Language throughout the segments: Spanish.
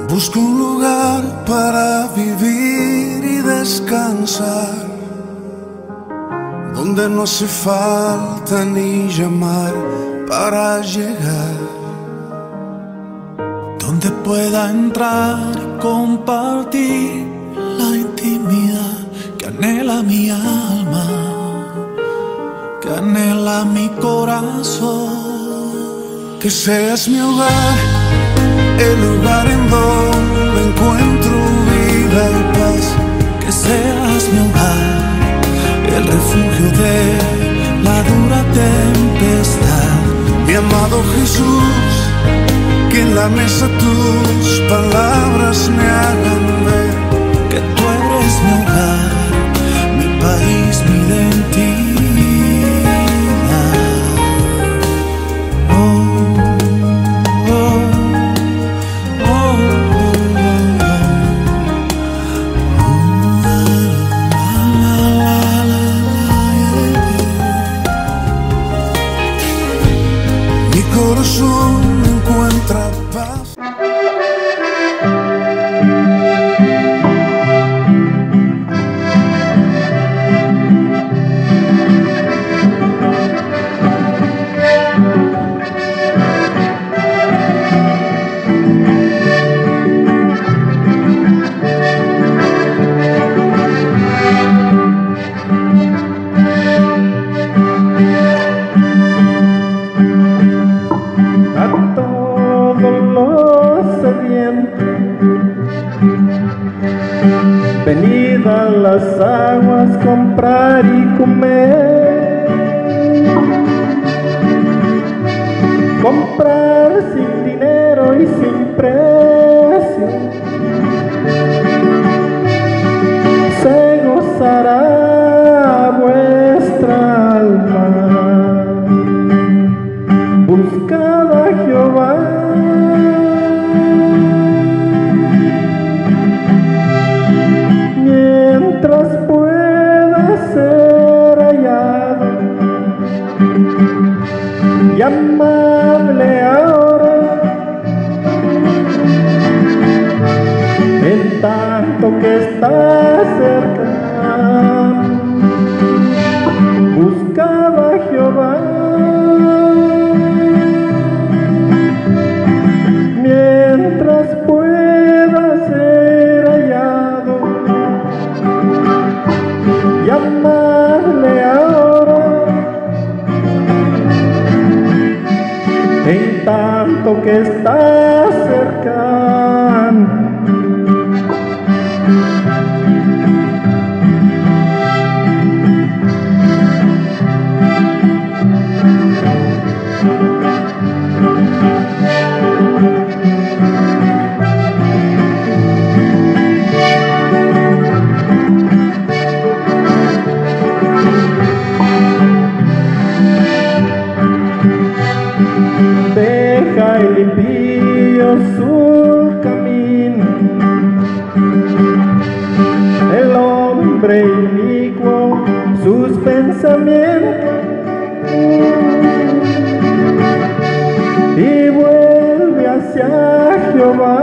Busco un lugar para vivir y descansar, donde no hace falta ni llamar para llegar, donde pueda entrar y compartir la intimidad que anhela mi alma, que anhela mi corazón. Que seas mi hogar, el lugar en donde encuentro vida y paz. Que seas mi hogar, el refugio de la dura tempestad. Mi amado Jesús, que en la mesa tus palabras me hagan ver que tú eres mi hogar, mi país, mi identidad. Mi corazón encuentra paz. Venid a las aguas, comprar y comer, comprar sin dinero y sin precio, se gozará vuestra alma. Buscad a Jehová, mientras pueda ser hallado, llamadle ahora, en tanto que está cerca. Buscad a Jehová, mientras pueda ser hallado, llamadle ahora, en tanto que está cercano. Deja el impío su camino, el hombre inicuo sus pensamientos, y vuelve hacia Jehová,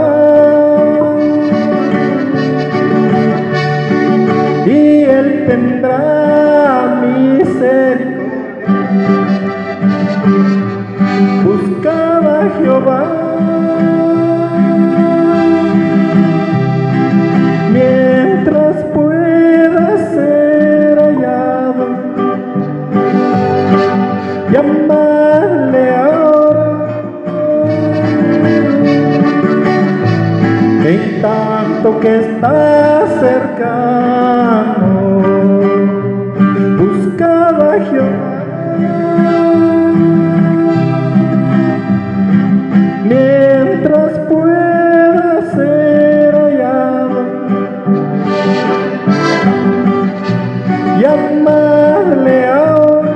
y él tendrá misericordia. Buscad a Jehová, mientras pueda ser hallado, llamadle ahora, en tanto que está cercano. Buscad a Jehová, mientras pueda ser hallado, llamadle ahora,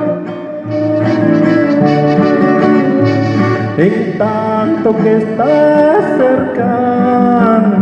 en tanto que está cercano.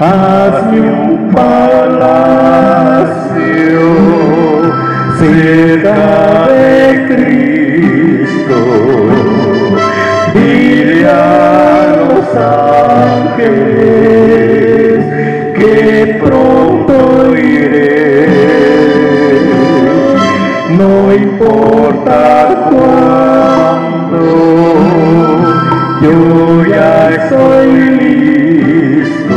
hazme un palacio cerca de Cristo. Dile a los ángeles que pronto iré, no importa cuándo, yo ya estoy listo,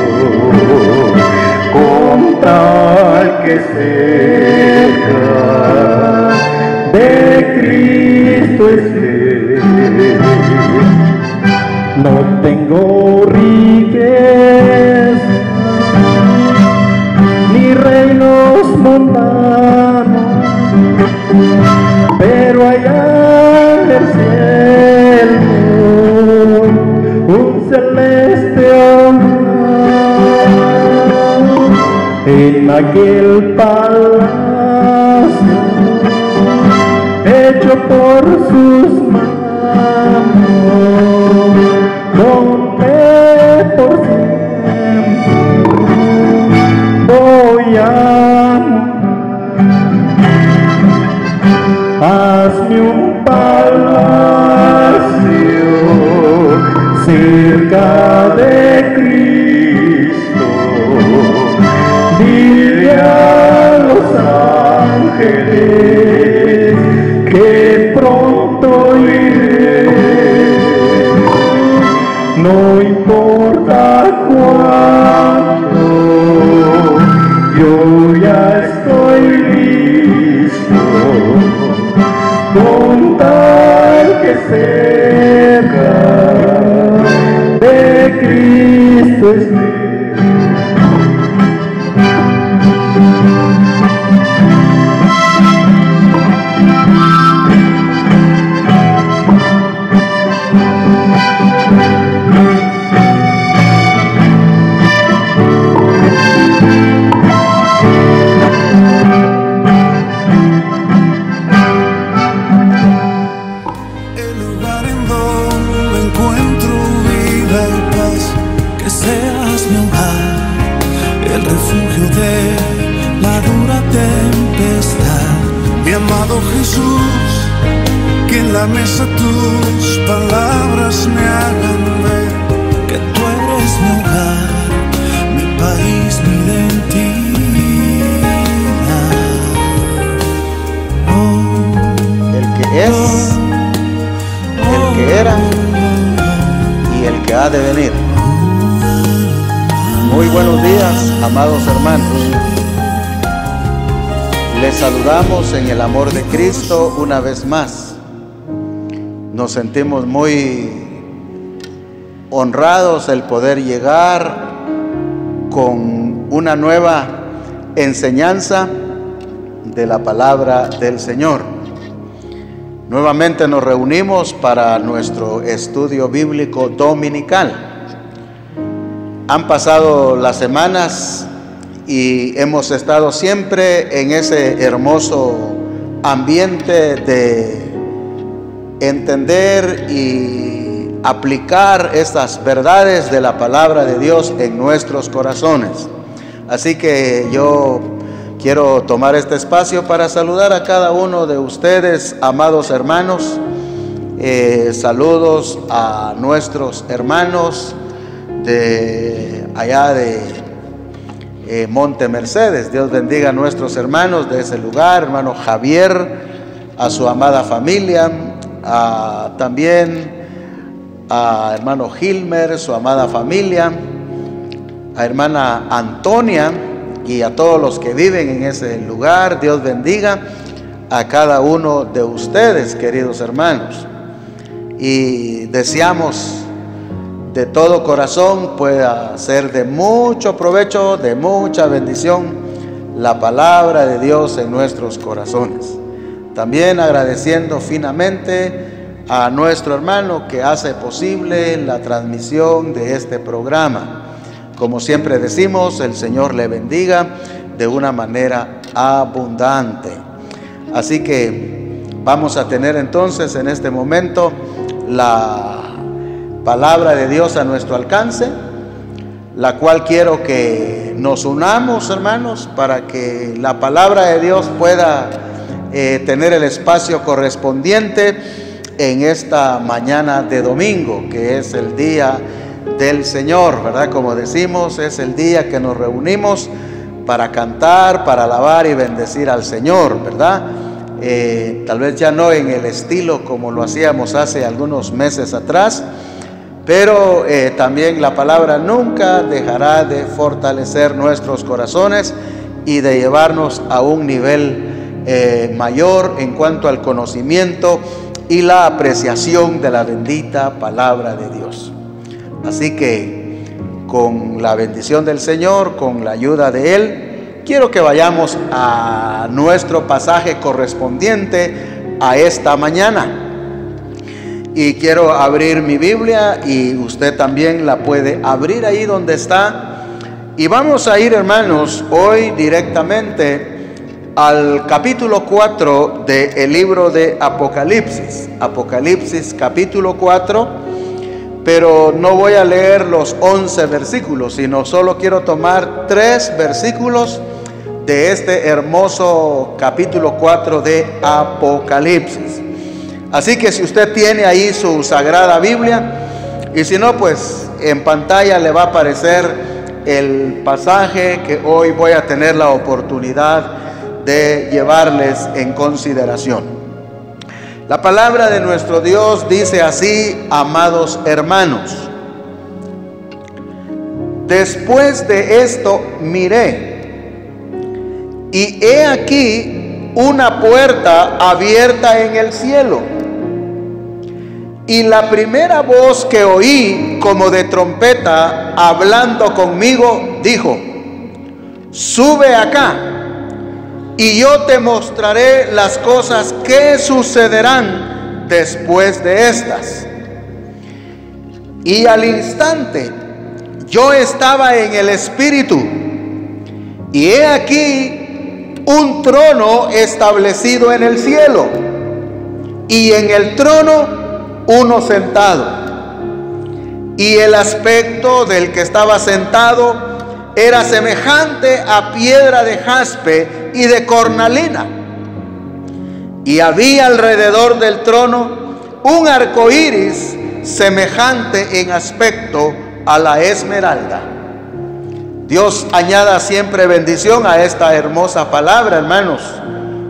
con tal que cerca de Cristo esté. No tengo riqueza ni reinos mundanos, pero allá en el cielo un celeste hogar, en aquel palacio hecho por sus manos, donde por siempre voy a morar. Hazme un palacio cerca de Cristo. Dile a los ángeles que pronto iré, no importa cuándo, yo ya estoy listo, con tal que cerca de Cristo esté. Jesús, que en la mesa tus palabras me hagan ver que tú eres mi hogar, mi país, mi identidad. El que es, el que era y el que ha de venir. Muy buenos días, amados hermanos. Les saludamos en el amor de Cristo una vez más. Nos sentimos muy honrados el poder llegar con una nueva enseñanza de la palabra del Señor. Nuevamente nos reunimos para nuestro estudio bíblico dominical. Han pasado las semanas y hemos estado siempre en ese hermoso ambiente de entender y aplicar estas verdades de la palabra de Dios en nuestros corazones. Así que yo quiero tomar este espacio para saludar a cada uno de ustedes, amados hermanos. Saludos a nuestros hermanos de allá de Monte Mercedes. Dios bendiga a nuestros hermanos de ese lugar, hermano Javier, a su amada familia, también a hermano Gilmer, su amada familia, a hermana Antonia y a todos los que viven en ese lugar. Dios bendiga a cada uno de ustedes, queridos hermanos, y deseamos de todo corazón pueda ser de mucho provecho, de mucha bendición, la palabra de Dios en nuestros corazones. También agradeciendo finamente a nuestro hermano que hace posible la transmisión de este programa. Como siempre decimos, el Señor le bendiga de una manera abundante. Así que vamos a tener entonces en este momento la palabra de Dios a nuestro alcance. la cual quiero que nos unamos, hermanos, para que la palabra de Dios pueda tener el espacio correspondiente en esta mañana de domingo, que es el día del Señor, ¿verdad? Como decimos, es el día que nos reunimos para cantar, para alabar y bendecir al Señor, ¿verdad? Tal vez ya no en el estilo como lo hacíamos hace algunos meses atrás, pero también la palabra nunca dejará de fortalecer nuestros corazones y de llevarnos a un nivel mayor en cuanto al conocimiento y la apreciación de la bendita palabra de Dios. Así que con la bendición del Señor, con la ayuda de Él, quiero que vayamos a nuestro pasaje correspondiente a esta mañana. Y quiero abrir mi Biblia y usted también la puede abrir ahí donde está. Y vamos a ir, hermanos, hoy directamente al capítulo 4 del libro de Apocalipsis. Apocalipsis capítulo 4, pero no voy a leer los 11 versículos, sino solo quiero tomar 3 versículos de este hermoso capítulo 4 de Apocalipsis. Así que si usted tiene ahí su Sagrada Biblia, y si no, pues en pantalla le va a aparecer el pasaje que hoy voy a tener la oportunidad de llevarles en consideración. La palabra de nuestro Dios dice así: amados hermanos, después de esto miré, y he aquí una puerta abierta en el cielo. Y la primera voz que oí, como de trompeta, hablando conmigo, dijo: sube acá, y yo te mostraré las cosas que sucederán después de estas. Y al instante yo estaba en el Espíritu, y he aquí un trono establecido en el cielo, y en el trono uno sentado, y el aspecto del que estaba sentado era semejante a piedra de jaspe y de cornalina, y había alrededor del trono un arco iris semejante en aspecto a la esmeralda. Dios añada siempre bendición a esta hermosa palabra, hermanos.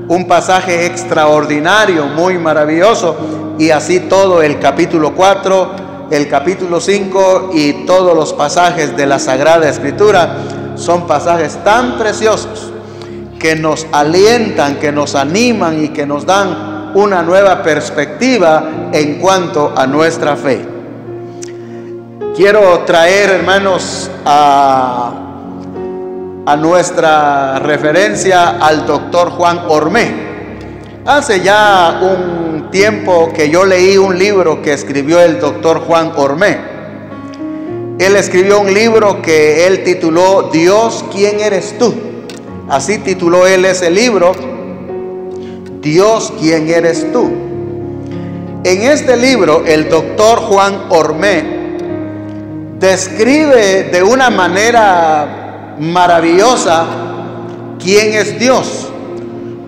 Un pasaje extraordinario, muy maravilloso. Y así todo el capítulo 4, el capítulo 5 y todos los pasajes de la Sagrada Escritura son pasajes tan preciosos que nos alientan, que nos animan y que nos dan una nueva perspectiva en cuanto a nuestra fe. Quiero traer, hermanos, a nuestra referencia al doctor Juan Ormé. Hace ya un tiempo que yo leí un libro que escribió el doctor Juan Ormé. Él escribió un libro que él tituló Dios, ¿quién eres tú? Así tituló él ese libro, Dios, ¿quién eres tú? En este libro el doctor Juan Ormé describe de una manera maravillosa quién es Dios,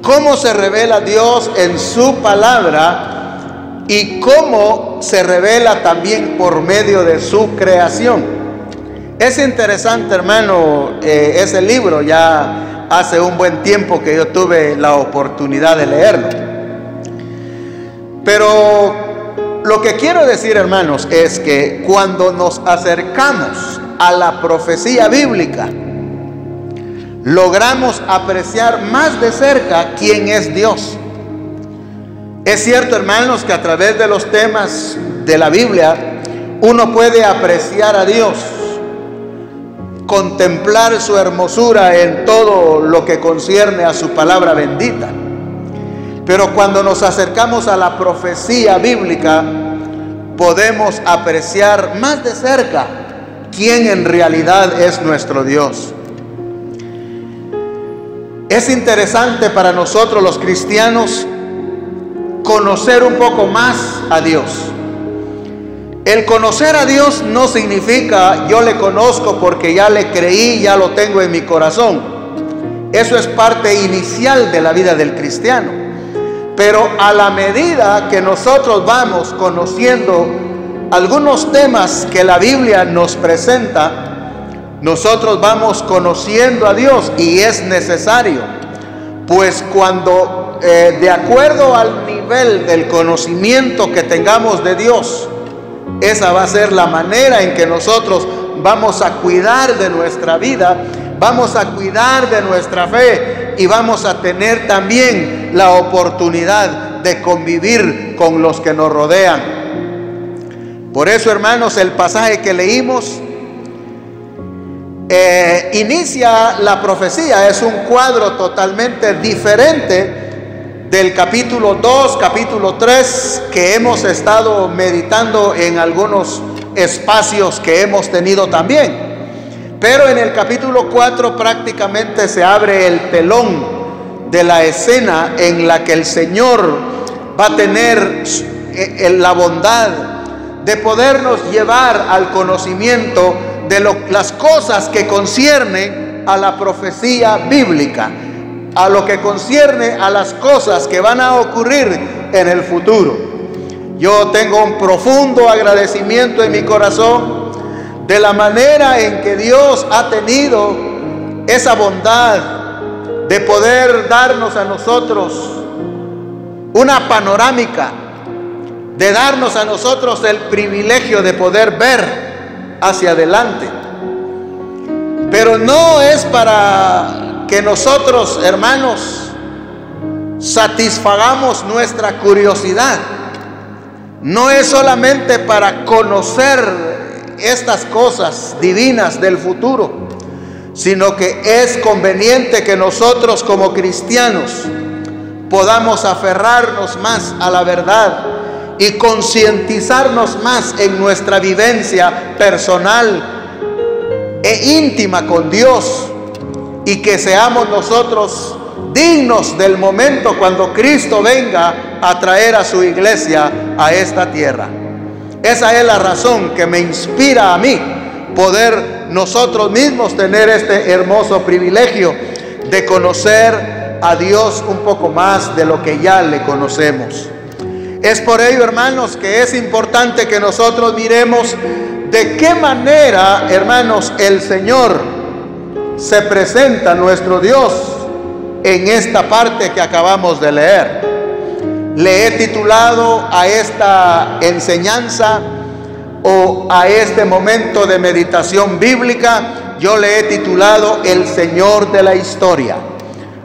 cómo se revela Dios en su palabra y cómo se revela también por medio de su creación. Es interesante, hermano, ese libro. Ya hace un buen tiempo que yo tuve la oportunidad de leerlo. Pero lo que quiero decir, hermanos, es que cuando nos acercamos a la profecía bíblica, logramos apreciar más de cerca quién es Dios. Es cierto, hermanos, que a través de los temas de la Biblia uno puede apreciar a Dios, contemplar su hermosura en todo lo que concierne a su palabra bendita. Pero cuando nos acercamos a la profecía bíblica, podemos apreciar más de cerca quién en realidad es nuestro Dios. Es interesante para nosotros los cristianos conocer un poco más a Dios. El conocer a Dios no significa yo le conozco porque ya le creí, ya lo tengo en mi corazón. Eso es parte inicial de la vida del cristiano. Pero a la medida que nosotros vamos conociendo algunos temas que la Biblia nos presenta, nosotros vamos conociendo a Dios, y es necesario, pues cuando de acuerdo al nivel del conocimiento que tengamos de Dios, esa va a ser la manera en que nosotros vamos a cuidar de nuestra vida, vamos a cuidar de nuestra fe, y vamos a tener también la oportunidad de convivir con los que nos rodean. Por eso, hermanos, el pasaje que leímos inicia la profecía. Es un cuadro totalmente diferente del capítulo 2, capítulo 3, que hemos estado meditando en algunos espacios que hemos tenido también. Pero en el capítulo 4 prácticamente se abre el telón de la escena en la que el Señor va a tener la bondad de podernos llevar al conocimiento de las cosas que conciernen a la profecía bíblica, a lo que concierne a las cosas que van a ocurrir en el futuro. Yo tengo un profundo agradecimiento en mi corazón de la manera en que Dios ha tenido esa bondad de poder darnos a nosotros una panorámica, de darnos a nosotros el privilegio de poder ver hacia adelante. Pero no es para que nosotros, hermanos, satisfagamos nuestra curiosidad. No es solamente para conocer estas cosas divinas del futuro, sino que es conveniente que nosotros como cristianos podamos aferrarnos más a la verdad y concientizarnos más en nuestra vivencia personal e íntima con Dios, y que seamos nosotros dignos del momento cuando Cristo venga a traer a su iglesia a esta tierra. Esa es la razón que me inspira a mí poder nosotros mismos tener este hermoso privilegio de conocer a Dios un poco más de lo que ya le conocemos. Es por ello, hermanos, que es importante que nosotros miremos de qué manera, hermanos, el Señor se presenta a nuestro Dios en esta parte que acabamos de leer. Le he titulado a esta enseñanza o a este momento de meditación bíblica, yo le he titulado El Señor de la Historia.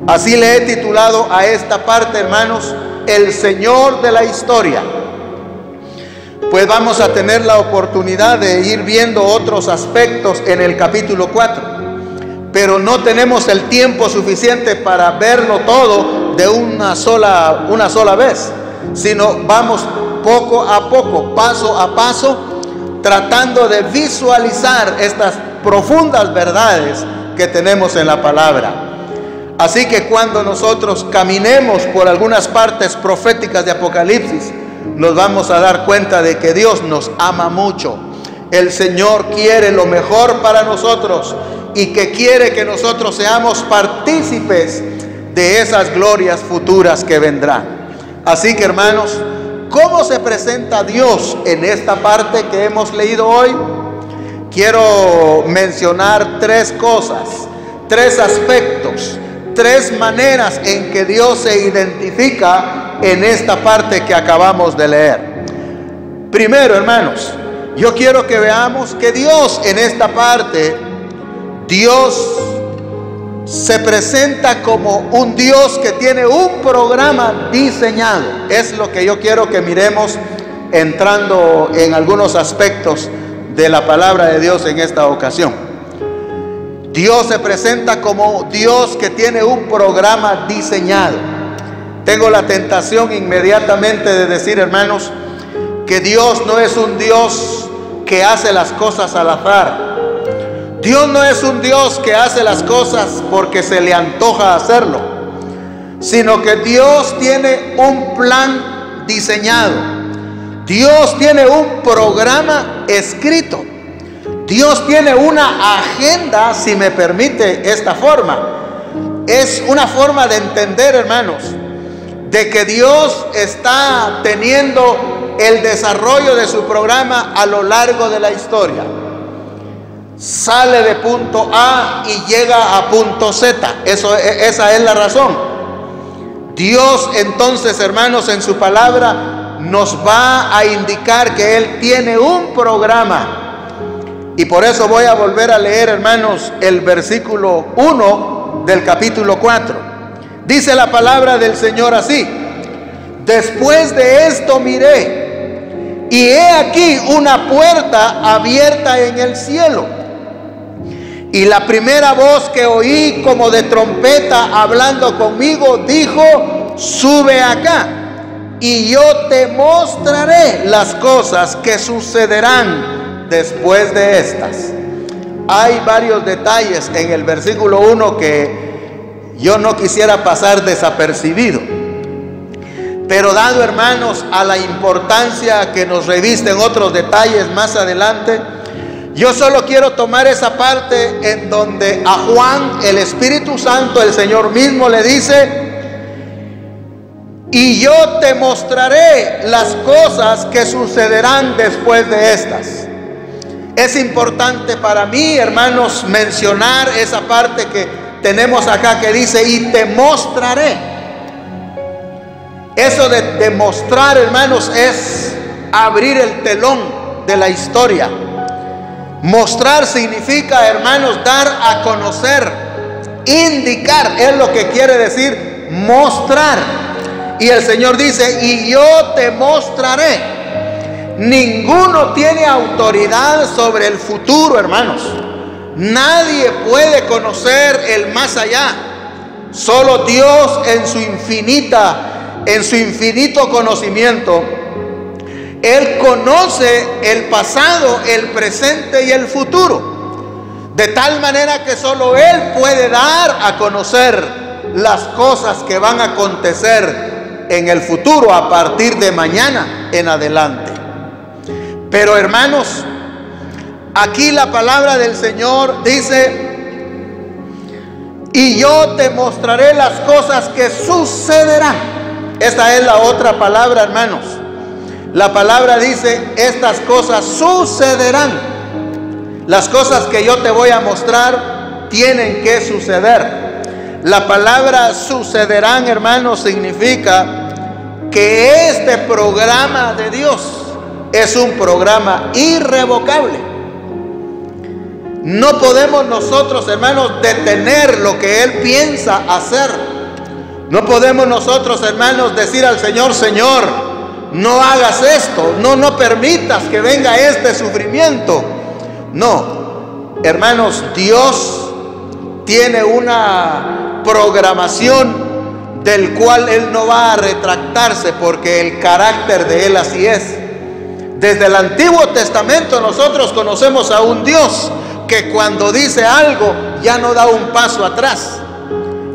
Así le he titulado a esta parte, hermanos, El Señor de la Historia. Pues vamos a tener la oportunidad de ir viendo otros aspectos en el capítulo 4, pero no tenemos el tiempo suficiente para verlo todo de una sola vez, sino vamos poco a poco, paso a paso, tratando de visualizar estas profundas verdades que tenemos en la palabra. Así que cuando nosotros caminemos por algunas partes proféticas de Apocalipsis, nos vamos a dar cuenta de que Dios nos ama mucho. El Señor quiere lo mejor para nosotros y que quiere que nosotros seamos partícipes de esas glorias futuras que vendrán. Así que, hermanos, ¿cómo se presenta Dios en esta parte que hemos leído hoy? Quiero mencionar tres cosas, tres aspectos, tres maneras en que Dios se identifica en esta parte que acabamos de leer. Primero, hermanos, yo quiero que veamos que Dios en esta parte, Dios se presenta como un Dios que tiene un programa diseñado. Es lo que yo quiero que miremos entrando en algunos aspectos de la palabra de Dios en esta ocasión. Dios se presenta como Dios que tiene un programa diseñado. Tengo la tentación inmediatamente de decir, hermanos, que Dios no es un Dios que hace las cosas al azar. Dios no es un Dios que hace las cosas porque se le antoja hacerlo, sino que Dios tiene un plan diseñado. Dios tiene un programa escrito. Dios tiene una agenda, si me permite esta forma. Es una forma de entender, hermanos, de que Dios está teniendo el desarrollo de su programa a lo largo de la historia. Sale de punto A y llega a punto Z. Esa es la razón. Dios entonces, hermanos, en su palabra nos va a indicar que Él tiene un programa. Y por eso voy a volver a leer, hermanos, el versículo 1 del capítulo 4. Dice la palabra del Señor así: después de esto miré, y he aquí una puerta abierta en el cielo. Y la primera voz que oí como de trompeta hablando conmigo dijo: sube acá, y yo te mostraré las cosas que sucederán después de estas. Hay varios detalles en el versículo 1 que yo no quisiera pasar desapercibido. Pero dado, hermanos, a la importancia que nos revisten otros detalles más adelante, yo solo quiero tomar esa parte en donde a Juan, el Espíritu Santo, el Señor mismo le dice: y yo te mostraré las cosas que sucederán después de estas. Es importante para mí, hermanos, mencionar esa parte que tenemos acá que dice: y te mostraré. Eso de demostrar, hermanos, es abrir el telón de la historia. Mostrar significa, hermanos, dar a conocer, indicar, es lo que quiere decir mostrar. Y el Señor dice: y yo te mostraré. Ninguno tiene autoridad sobre el futuro, hermanos. Nadie puede conocer el más allá. Solo Dios en su infinito conocimiento, Él conoce el pasado, el presente y el futuro. De tal manera que solo Él puede dar a conocer las cosas que van a acontecer en el futuro a partir de mañana en adelante. Pero, hermanos, aquí la palabra del Señor dice: y yo te mostraré las cosas que sucederán. Esta es la otra palabra, hermanos. La palabra dice: estas cosas sucederán. Las cosas que yo te voy a mostrar tienen que suceder. La palabra sucederán, hermanos, significa que este programa de Dios es un programa irrevocable. No podemos nosotros, hermanos, detener lo que Él piensa hacer. No podemos nosotros, hermanos, decir al Señor: Señor, no hagas esto, no permitas que venga este sufrimiento. No, hermanos, Dios tiene una programación del cual Él no va a retractarse, porque el carácter de Él así es. Desde el Antiguo Testamento nosotros conocemos a un Dios que cuando dice algo ya no da un paso atrás.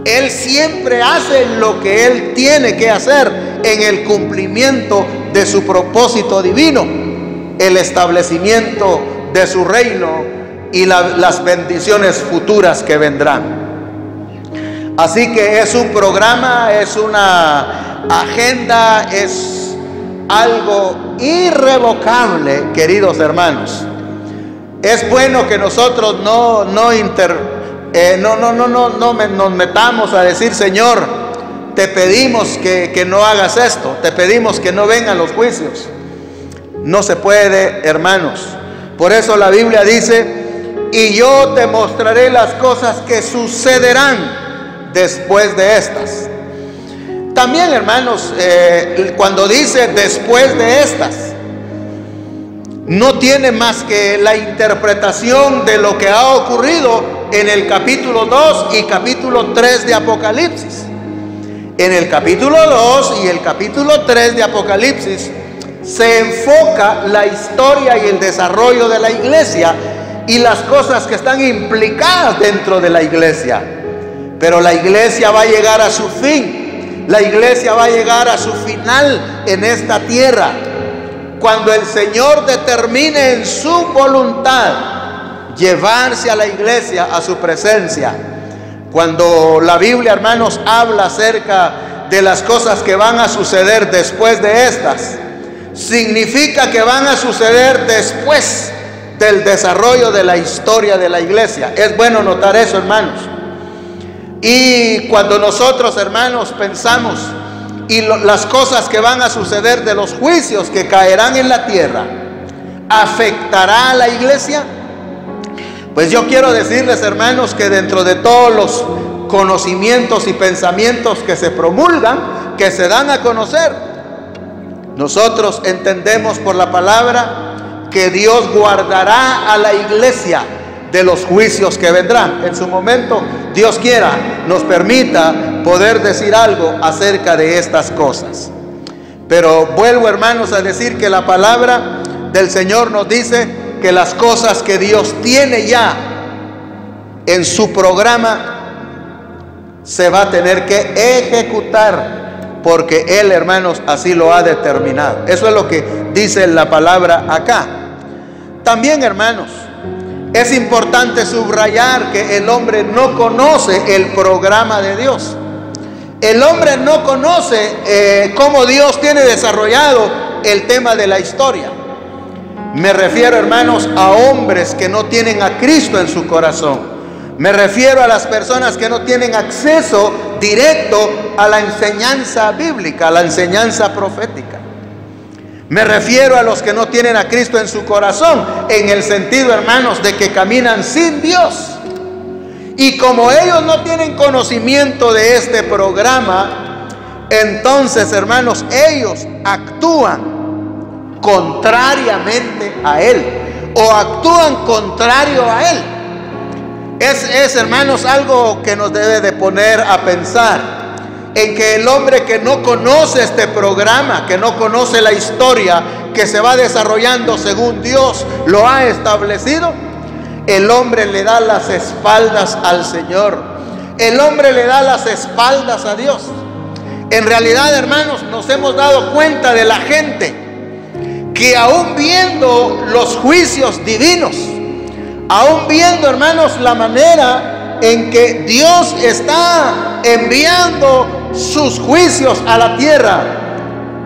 Él siempre hace lo que Él tiene que hacer en el cumplimiento de su propósito divino, el establecimiento de su reino y las bendiciones futuras que vendrán. Así que es un programa, es una agenda, es algo irrevocable, queridos hermanos. Es bueno que nosotros no nos metamos a decir: Señor, te pedimos que no hagas esto, te pedimos que no vengan los juicios. No se puede, hermanos. Por eso la Biblia dice: y yo te mostraré las cosas que sucederán después de estas. También, hermanos, cuando dice después de estas, no tiene más que la interpretación de lo que ha ocurrido en el capítulo 2 y capítulo 3 de Apocalipsis. En el capítulo 2 y el capítulo 3 de Apocalipsis se enfoca la historia y el desarrollo de la iglesia y las cosas que están implicadas dentro de la iglesia. Pero la iglesia va a llegar a su fin. La iglesia va a llegar a su final en esta tierra. cuando el Señor determine en su voluntad llevarse a la iglesia a su presencia. Cuando la Biblia, hermanos, habla acerca de las cosas que van a suceder después de estas, significa que van a suceder después del desarrollo de la historia de la iglesia. Es bueno notar eso, hermanos. Y cuando nosotros, hermanos, pensamos y las cosas que van a suceder de los juicios que caerán en la tierra, ¿afectará a la iglesia? Pues yo quiero decirles, hermanos, que dentro de todos los conocimientos y pensamientos que se promulgan, que se dan a conocer, nosotros entendemos por la palabra que Dios guardará a la iglesia de los juicios que vendrán. En su momento, Dios quiera, nos permita poder decir algo acerca de estas cosas. Pero vuelvo, hermanos, a decir que la palabra del Señor nos dice que las cosas que Dios tiene ya en su programa se va a tener que ejecutar, porque Él, hermanos, así lo ha determinado. Eso es lo que dice la palabra acá. También, hermanos, es importante subrayar que el hombre no conoce el programa de Dios. El hombre no conoce cómo Dios tiene desarrollado el tema de la historia. Me refiero, hermanos, a hombres que no tienen a Cristo en su corazón. Me refiero a las personas que no tienen acceso directo a la enseñanza bíblica, a la enseñanza profética. Me refiero a los que no tienen a Cristo en su corazón, en el sentido, hermanos, de que caminan sin Dios. Y como ellos no tienen conocimiento de este programa, entonces, hermanos, ellos actúan contrariamente a Él, o actúan contrario a Él. Es, hermanos, algo que nos debe de poner a pensar en que el hombre que no conoce este programa, que no conoce la historia que se va desarrollando según Dios lo ha establecido, el hombre le da las espaldas al Señor. El hombre le da las espaldas a Dios. En realidad, hermanos, nos hemos dado cuenta de la gente que aún viendo los juicios divinos, aún viendo, hermanos, la manera en que Dios está enviando sus juicios a la tierra,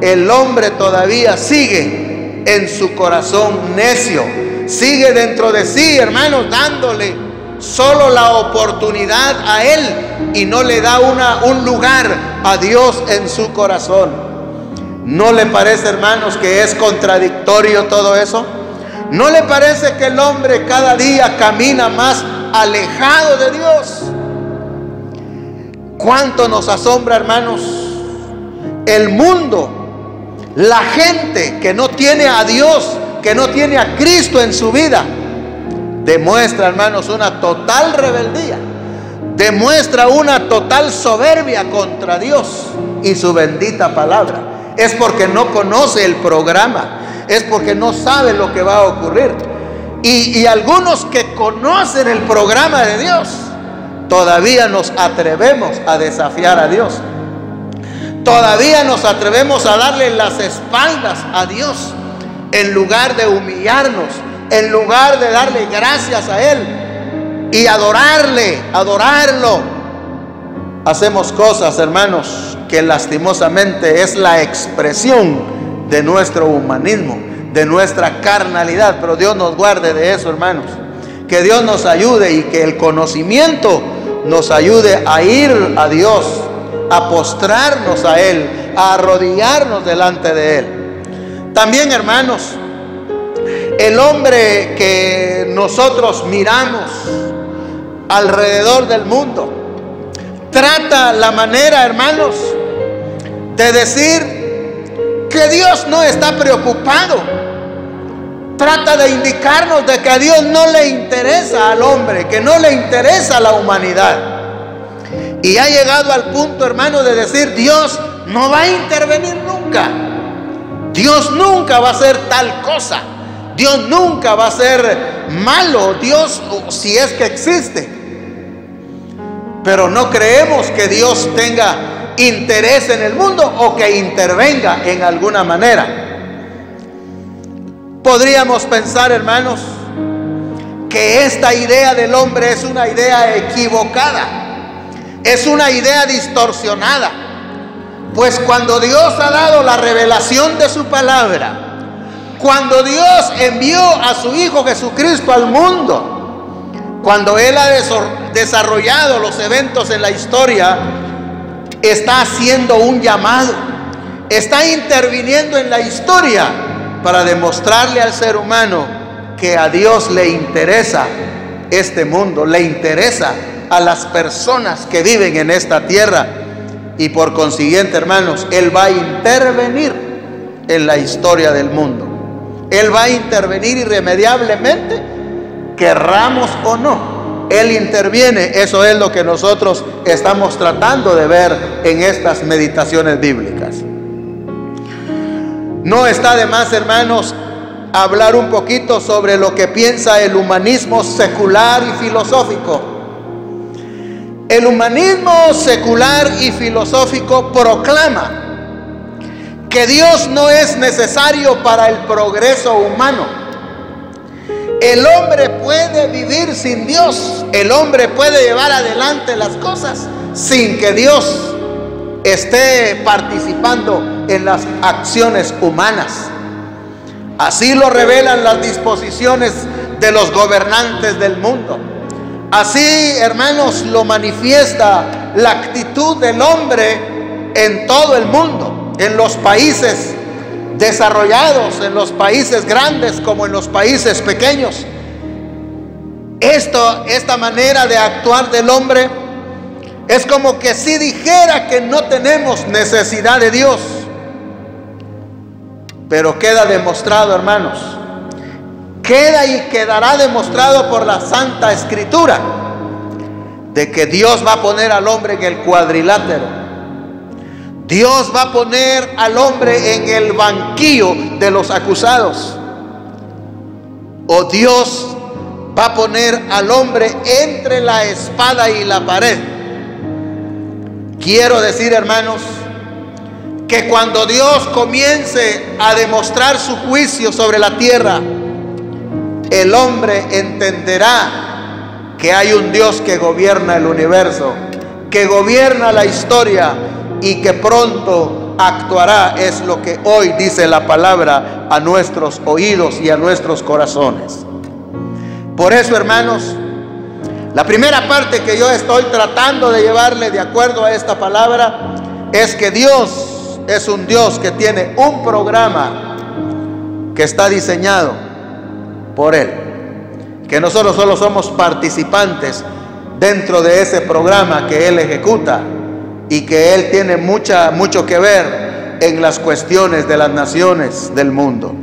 el hombre todavía sigue en su corazón necio, sigue dentro de sí, hermanos, dándole solo la oportunidad a Él y no le da un lugar a Dios en su corazón. ¿No le parece, hermanos, que es contradictorio todo eso? ¿No le parece que el hombre cada día camina más alejado de Dios? ¿Cuánto nos asombra, hermanos, el mundo, la gente que no tiene a Dios, que no tiene a Cristo en su vida? Demuestra, hermanos, una total rebeldía, demuestra una total soberbia contra Dios y su bendita palabra. Es porque no conoce el programa, es porque no sabe lo que va a ocurrir. Y algunos que conocen el programa de Dios, todavía nos atrevemos a desafiar a Dios. Todavía nos atrevemos a darle las espaldas a Dios, en lugar de humillarnos, en lugar de darle gracias a Él y adorarlo. Hacemos cosas, hermanos, que lastimosamente es la expresión de nuestro humanismo, de nuestra carnalidad. Pero Dios nos guarde de eso, hermanos. Que Dios nos ayude y que el conocimiento nos ayude a ir a Dios, a postrarnos a Él, a arrodillarnos delante de Él. También, hermanos, el hombre que nosotros miramos alrededor del mundo trata la manera, hermanos, de decir que Dios no está preocupado. Trata de indicarnos de que a Dios no le interesa al hombre, que no le interesa a la humanidad. Y ha llegado al punto, hermano, de decir: Dios no va a intervenir nunca. Dios nunca va a hacer tal cosa. Dios nunca va a ser malo. Dios, si es que existe. Pero no creemos que Dios tenga interés en el mundo o que intervenga en alguna manera. Podríamos pensar, hermanos, que esta idea del hombre es una idea equivocada, es una idea distorsionada, pues cuando Dios ha dado la revelación de su palabra, cuando Dios envió a su Hijo Jesucristo al mundo, cuando Él ha desarrollado los eventos en la historia, está haciendo un llamado, está interviniendo en la historia para demostrarle al ser humano que a Dios le interesa este mundo, le interesa a las personas que viven en esta tierra, y por consiguiente, hermanos, Él va a intervenir en la historia del mundo. Él va a intervenir irremediablemente, querramos o no. Él interviene. Eso es lo que nosotros estamos tratando de ver en estas meditaciones bíblicas. No está de más, hermanos, hablar un poquito sobre lo que piensa el humanismo secular y filosófico. El humanismo secular y filosófico proclama que Dios no es necesario para el progreso humano. El hombre puede vivir sin Dios. El hombre puede llevar adelante las cosas sin que Dios esté participando en las acciones humanas. Así lo revelan las disposiciones de los gobernantes del mundo. Así, hermanos, lo manifiesta la actitud del hombre en todo el mundo, en los países desarrollados, en los países grandes como en los países pequeños. Esta manera de actuar del hombre es como que si dijera que no tenemos necesidad de Dios. Pero queda demostrado, hermanos, queda y quedará demostrado por la Santa Escritura de que Dios va a poner al hombre en el cuadrilátero. Dios va a poner al hombre en el banquillo de los acusados. O Dios va a poner al hombre entre la espada y la pared. Quiero decir, hermanos, que cuando Dios comience a demostrar su juicio sobre la tierra, el hombre entenderá que hay un Dios que gobierna el universo, que gobierna la historia y que pronto actuará. Es lo que hoy dice la palabra a nuestros oídos y a nuestros corazones. Por eso, hermanos, la primera parte que yo estoy tratando de llevarle de acuerdo a esta palabra es que Dios es un Dios que tiene un programa que está diseñado por Él, que nosotros solo somos participantes dentro de ese programa que Él ejecuta y que Él tiene mucho que ver en las cuestiones de las naciones del mundo.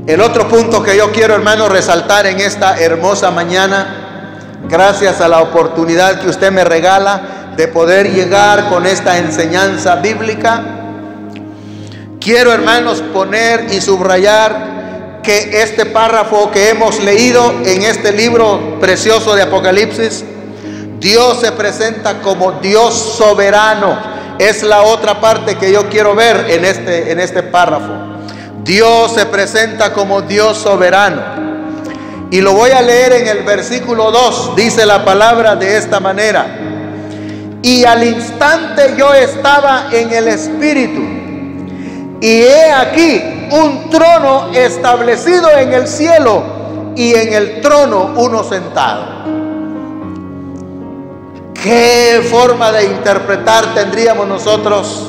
El otro punto que yo quiero, hermano, resaltar en esta hermosa mañana, gracias a la oportunidad que usted me regala de poder llegar con esta enseñanza bíblica, quiero, hermanos, poner y subrayar que este párrafo que hemos leído en este libro precioso de Apocalipsis, Dios se presenta como Dios soberano. Es la otra parte que yo quiero ver en este párrafo. Dios se presenta como Dios soberano. Y lo voy a leer en el versículo 2. Dice la palabra de esta manera: y al instante yo estaba en el Espíritu, y he aquí un trono establecido en el cielo, y en el trono uno sentado. ¿Qué forma de interpretar tendríamos nosotros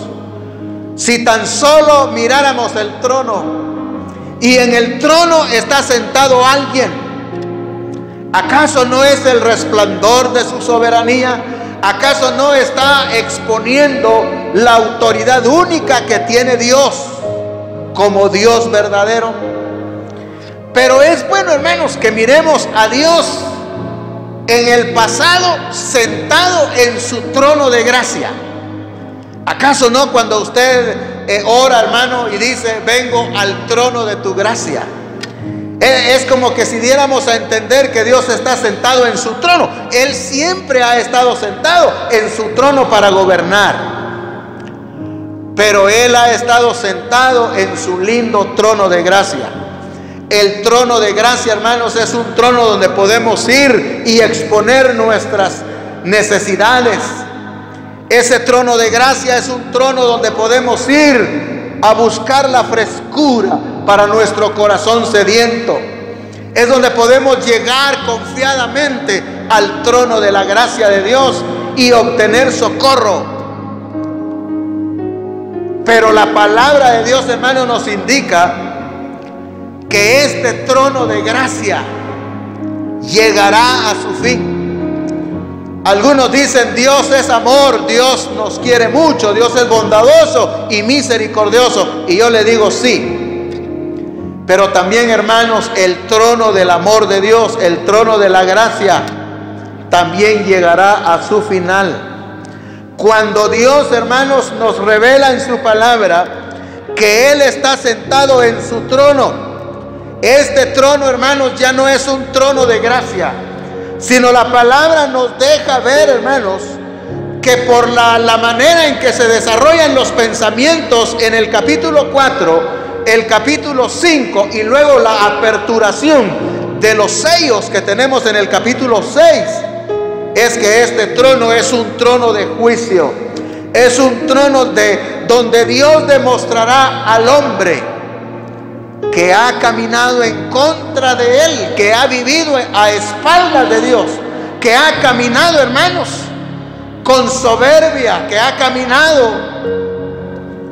si tan solo miráramos el trono y en el trono está sentado alguien? ¿Acaso no es el resplandor de su soberanía? ¿Acaso no está exponiendo la autoridad única que tiene Dios como Dios verdadero? Pero es bueno, hermanos, que miremos a Dios en el pasado sentado en su trono de gracia. ¿Acaso no cuando usted ora, hermano, y dice: vengo al trono de tu gracia? Es como que si diéramos a entender que Dios está sentado en su trono. Él siempre ha estado sentado en su trono para gobernar. pero Él ha estado sentado en su lindo trono de gracia. El trono de gracia, hermanos, es un trono donde podemos ir y exponer nuestras necesidades. Ese trono de gracia es un trono donde podemos ir a buscar la frescura para nuestro corazón sediento. Es donde podemos llegar confiadamente al trono de la gracia de Dios y obtener socorro. Pero la palabra de Dios, hermanos, nos indica que este trono de gracia llegará a su fin. Algunos dicen: Dios es amor, Dios nos quiere mucho, Dios es bondadoso y misericordioso. Y yo le digo sí. Pero también, hermanos, el trono del amor de Dios, el trono de la gracia, también llegará a su final. Cuando Dios, hermanos, nos revela en su palabra que Él está sentado en su trono. Este trono, hermanos, ya no es un trono de gracia, sino la palabra nos deja ver, hermanos, que por la manera en que se desarrollan los pensamientos en el capítulo 4, el capítulo 5 y luego la aperturación de los sellos que tenemos en el capítulo 6, es que este trono es un trono de juicio. Es un trono donde Dios demostrará al hombre que ha caminado en contra de Él, que ha vivido a espaldas de Dios, que ha caminado, hermanos, con soberbia, que ha caminado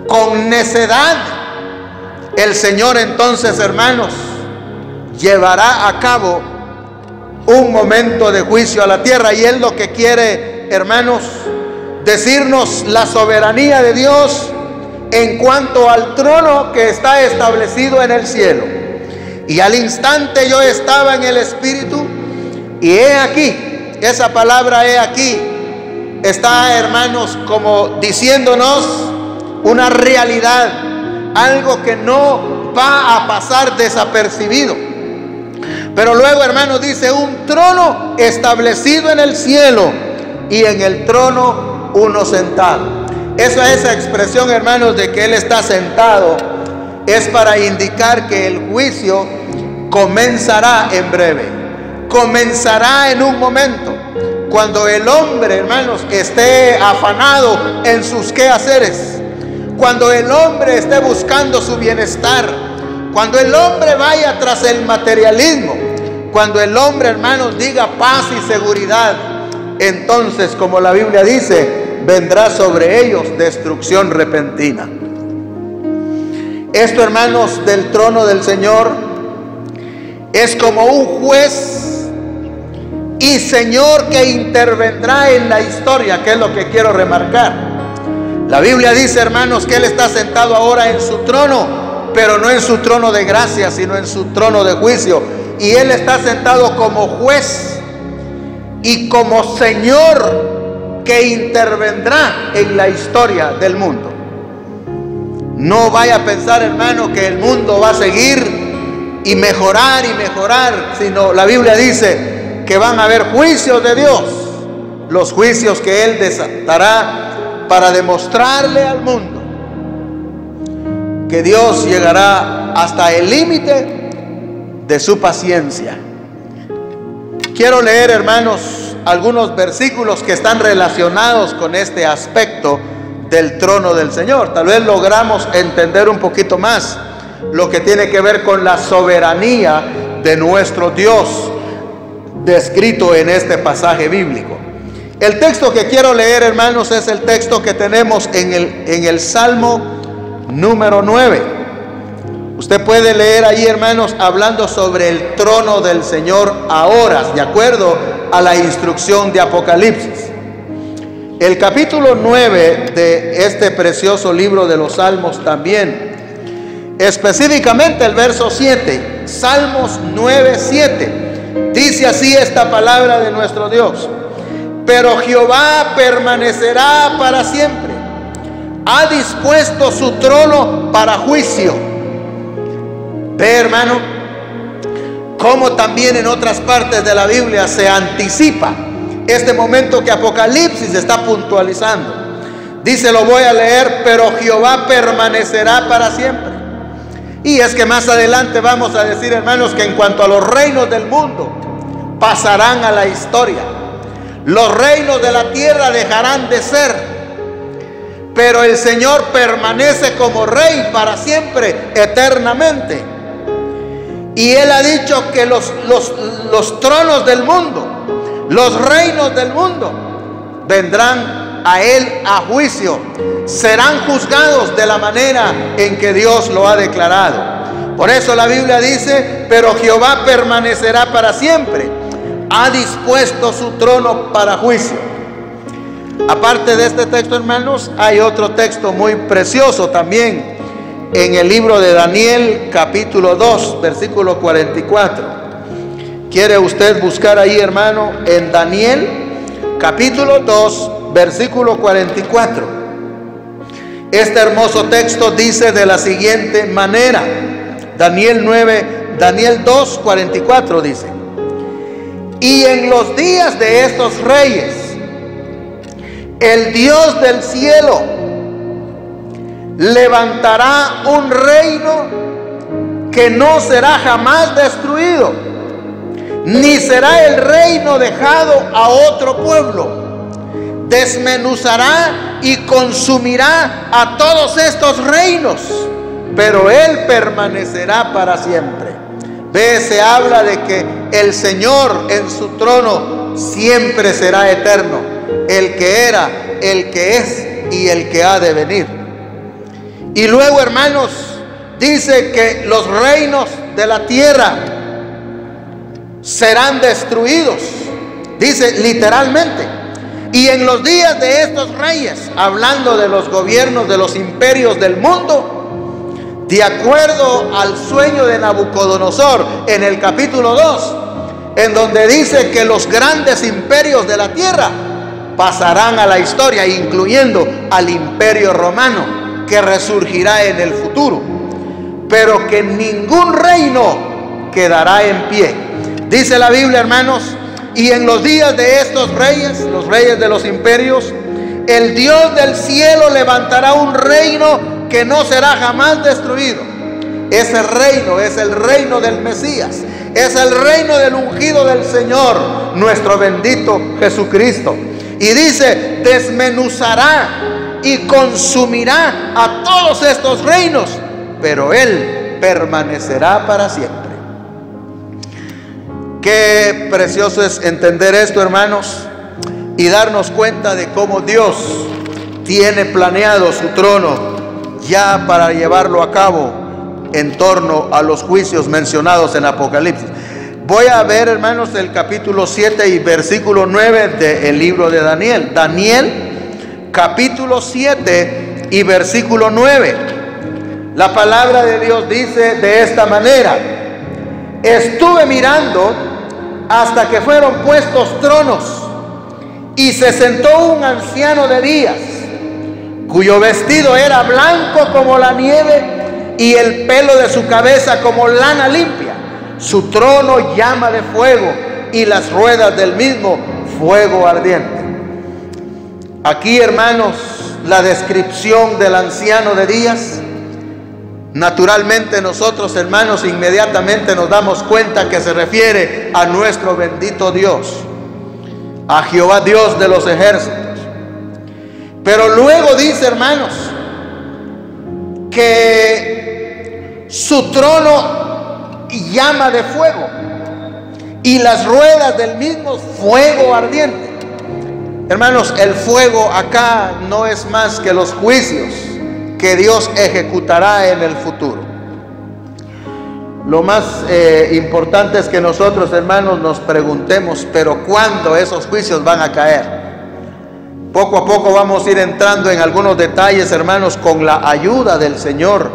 con necedad. El Señor entonces, hermanos, llevará a cabo un momento de juicio a la tierra. Y Él lo que quiere, hermanos, decirnos la soberanía de Dios en cuanto al trono que está establecido en el cielo. Y al instante yo estaba en el Espíritu, y he aquí, esa palabra he aquí, está, hermanos, como diciéndonos una realidad, algo que no va a pasar desapercibido. Pero luego, hermanos, dice: un trono establecido en el cielo, y en el trono uno sentado. Esa expresión, hermanos, de que Él está sentado, es para indicar que el juicio comenzará en breve, comenzará en un momento, cuando el hombre, hermanos, esté afanado en sus quehaceres, cuando el hombre esté buscando su bienestar, cuando el hombre vaya tras el materialismo, cuando el hombre, hermanos, diga paz y seguridad, entonces, como la Biblia dice, vendrá sobre ellos destrucción repentina. Esto, hermanos, del trono del Señor es como un juez y Señor que intervendrá en la historia, que es lo que quiero remarcar. La Biblia dice, hermanos, que Él está sentado ahora en su trono, pero no en su trono de gracia, sino en su trono de juicio. Y Él está sentado como juez y como Señor que intervendrá en la historia del mundo. No vaya a pensar, hermano, que el mundo va a seguir y mejorar, sino la Biblia dice que van a haber juicios de Dios, los juicios que Él desatará para demostrarle al mundo que Dios llegará hasta el límite de su paciencia. Quiero leer, hermanos, algunos versículos que están relacionados con este aspecto del trono del Señor. Tal vez logramos entender un poquito más lo que tiene que ver con la soberanía de nuestro Dios descrito en este pasaje bíblico. El texto que quiero leer, hermanos, es el texto que tenemos en el Salmo número 9. Usted puede leer ahí, hermanos, hablando sobre el trono del Señor a horas, de acuerdo a la instrucción de Apocalipsis. El capítulo 9 de este precioso libro de los Salmos también, específicamente el verso 7, Salmos 9:7, dice así esta palabra de nuestro Dios: pero Jehová permanecerá para siempre, ha dispuesto su trono para juicio. Ve, hermano, como también en otras partes de la Biblia se anticipa este momento que Apocalipsis está puntualizando. Dice, lo voy a leer, pero Jehová permanecerá para siempre. Y es que más adelante vamos a decir, hermanos, que en cuanto a los reinos del mundo, pasarán a la historia. Los reinos de la tierra dejarán de ser, pero el Señor permanece como rey para siempre, eternamente. Y Él ha dicho que los tronos del mundo, los reinos del mundo, vendrán a Él a juicio. Serán juzgados de la manera en que Dios lo ha declarado. Por eso la Biblia dice, pero Jehová permanecerá para siempre. Ha dispuesto su trono para juicio. Aparte de este texto, hermanos, hay otro texto muy precioso también en el libro de Daniel, capítulo 2, versículo 44. ¿Quiere usted buscar ahí, hermano, en Daniel, capítulo 2, versículo 44? Este hermoso texto dice de la siguiente manera. Daniel 2, 44 dice: y en los días de estos reyes, el Dios del cielo levantará un reino que no será jamás destruido, ni será el reino dejado a otro pueblo. Desmenuzará y consumirá a todos estos reinos, pero Él permanecerá para siempre. Ve, se habla de que el Señor en su trono siempre será eterno, el que era, el que es y el que ha de venir. Y luego, hermanos, dice que los reinos de la tierra serán destruidos, dice literalmente. Y en los días de estos reyes, hablando de los gobiernos de los imperios del mundo, de acuerdo al sueño de Nabucodonosor en el capítulo 2, en donde dice que los grandes imperios de la tierra pasarán a la historia, incluyendo al imperio romano, que resurgirá en el futuro, pero que ningún reino quedará en pie. Dice la Biblia, hermanos, y en los días de estos reyes, los reyes de los imperios, el Dios del cielo levantará un reino que no será jamás destruido. Ese reino es el reino del Mesías, es el reino del ungido del Señor, nuestro bendito Jesucristo. Y dice, desmenuzará y consumirá a todos estos reinos, pero Él permanecerá para siempre. Qué precioso es entender esto, hermanos, y darnos cuenta de cómo Dios tiene planeado su trono ya para llevarlo a cabo en torno a los juicios mencionados en Apocalipsis. Voy a ver, hermanos, el capítulo 7 y versículo 9 del libro de Daniel. Daniel, capítulo 7 y versículo 9. La palabra de Dios dice de esta manera: estuve mirando hasta que fueron puestos tronos, y se sentó un anciano de días, cuyo vestido era blanco como la nieve, y el pelo de su cabeza como lana limpia. Su trono llama de fuego, y las ruedas del mismo fuego ardiente. Aquí, hermanos, la descripción del anciano de días. Naturalmente nosotros, hermanos, inmediatamente nos damos cuenta que se refiere a nuestro bendito Dios, a Jehová Dios de los ejércitos. Pero luego dice, hermanos, que su trono llama de fuego, y las ruedas del mismo fuego ardiente. Hermanos, el fuego acá no es más que los juicios que Dios ejecutará en el futuro. Lo más importante es que nosotros, hermanos, nos preguntemos, pero ¿cuándo esos juicios van a caer? Poco a poco vamos a ir entrando en algunos detalles, hermanos, con la ayuda del Señor,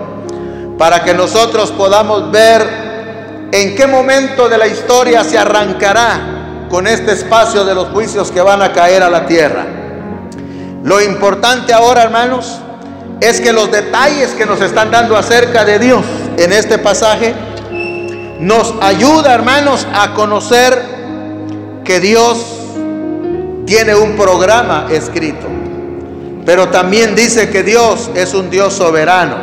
para que nosotros podamos ver en qué momento de la historia se arrancará con este espacio de los juicios que van a caer a la tierra. Lo importante ahora, hermanos, es que los detalles que nos están dando acerca de Dios en este pasaje nos ayuda, hermanos, a conocer que Dios tiene un programa escrito, Pero también dice que Dios es un Dios soberano.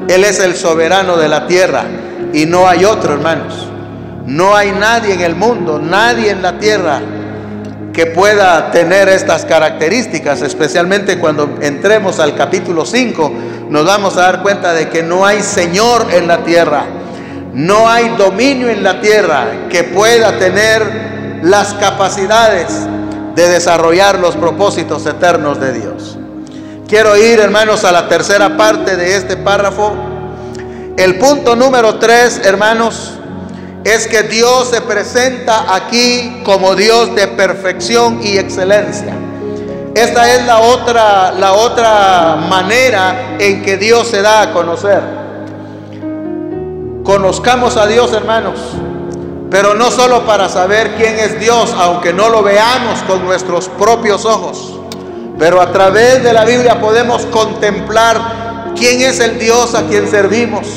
Él es el soberano de la tierra y no hay otro, hermanos. No hay nadie en el mundo, nadie en la tierra que pueda tener estas características. Especialmente cuando entremos al capítulo 5, nos vamos a dar cuenta de que no hay Señor en la tierra, no hay dominio en la tierra que pueda tener las capacidades de desarrollar los propósitos eternos de Dios. Quiero ir, hermanos, a la tercera parte de este párrafo. El punto número 3, hermanos, es que Dios se presenta aquí como Dios de perfección y excelencia. Esta es la otra manera en que Dios se da a conocer. Conozcamos a Dios, hermanos, pero no solo para saber quién es Dios, aunque no lo veamos con nuestros propios ojos, pero a través de la Biblia podemos contemplar quién es el Dios a quien servimos,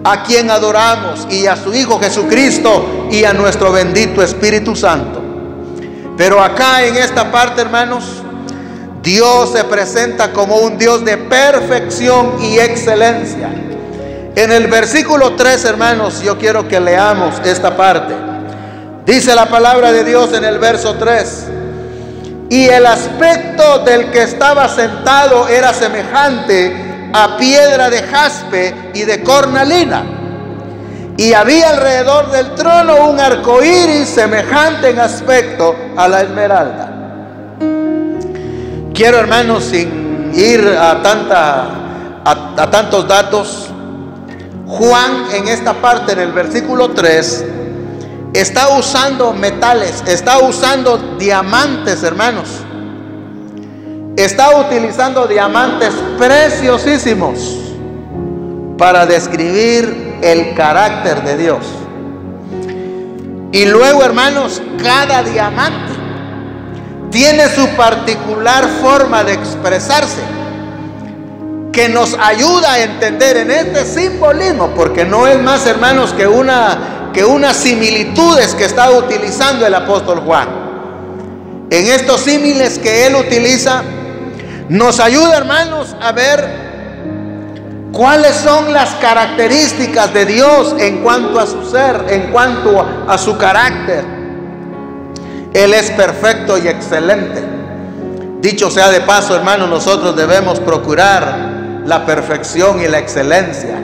a quien adoramos, y a su Hijo Jesucristo y a nuestro bendito Espíritu Santo. Pero acá en esta parte, hermanos, Dios se presenta como un Dios de perfección y excelencia. En el versículo 3, hermanos, yo quiero que leamos esta parte. Dice la palabra de Dios en el verso 3: y el aspecto del que estaba sentado era semejante a piedra de jaspe y de cornalina, y había alrededor del trono un arco iris semejante en aspecto a la esmeralda. Quiero, hermanos, sin ir a tantos datos, Juan en esta parte, en el versículo 3, está usando metales, está usando diamantes, hermanos. Está utilizando diamantes preciosísimos para describir el carácter de Dios. Y luego, hermanos, cada diamante tiene su particular forma de expresarse, que nos ayuda a entender en este simbolismo, porque no es más, hermanos, que unas similitudes que está utilizando el apóstol Juan. En estos símiles que él utiliza, nos ayuda, hermanos, a ver cuáles son las características de Dios en cuanto a su ser, en cuanto a su carácter. Él es perfecto y excelente. Dicho sea de paso, hermanos, nosotros debemos procurar la perfección y la excelencia,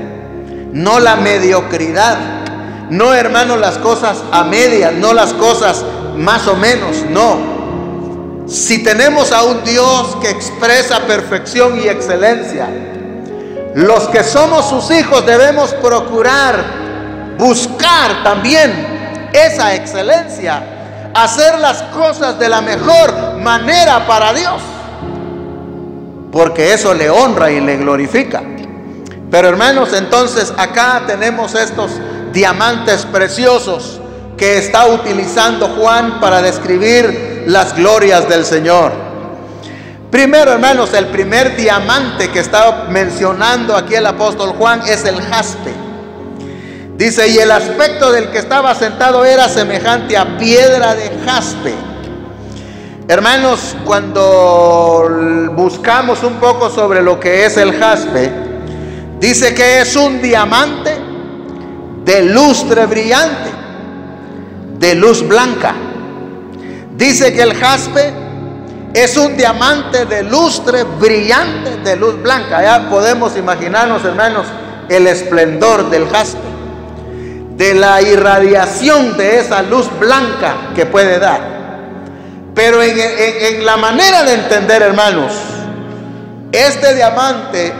no la mediocridad. No, hermanos, las cosas a medias, no las cosas más o menos, no. Si tenemos a un Dios que expresa perfección y excelencia, los que somos sus hijos debemos procurar, buscar también esa excelencia, hacer las cosas de la mejor manera para Dios, porque eso le honra y le glorifica. Pero, hermanos, entonces acá tenemos estos diamantes preciosos que está utilizando Juan para describir las glorias del Señor. Primero, hermanos, el primer diamante que está mencionando aquí el apóstol Juan es el jaspe. Dice: y el aspecto del que estaba sentado era semejante a piedra de jaspe. Hermanos, cuando buscamos un poco sobre lo que es el jaspe, dice que es un diamante de lustre brillante, de luz blanca. Dice que el jaspe es un diamante de lustre brillante, de luz blanca. Ya podemos imaginarnos, hermanos, el esplendor del jaspe, de la irradiación de esa luz blanca que puede dar. Pero en la manera de entender, hermanos, este diamante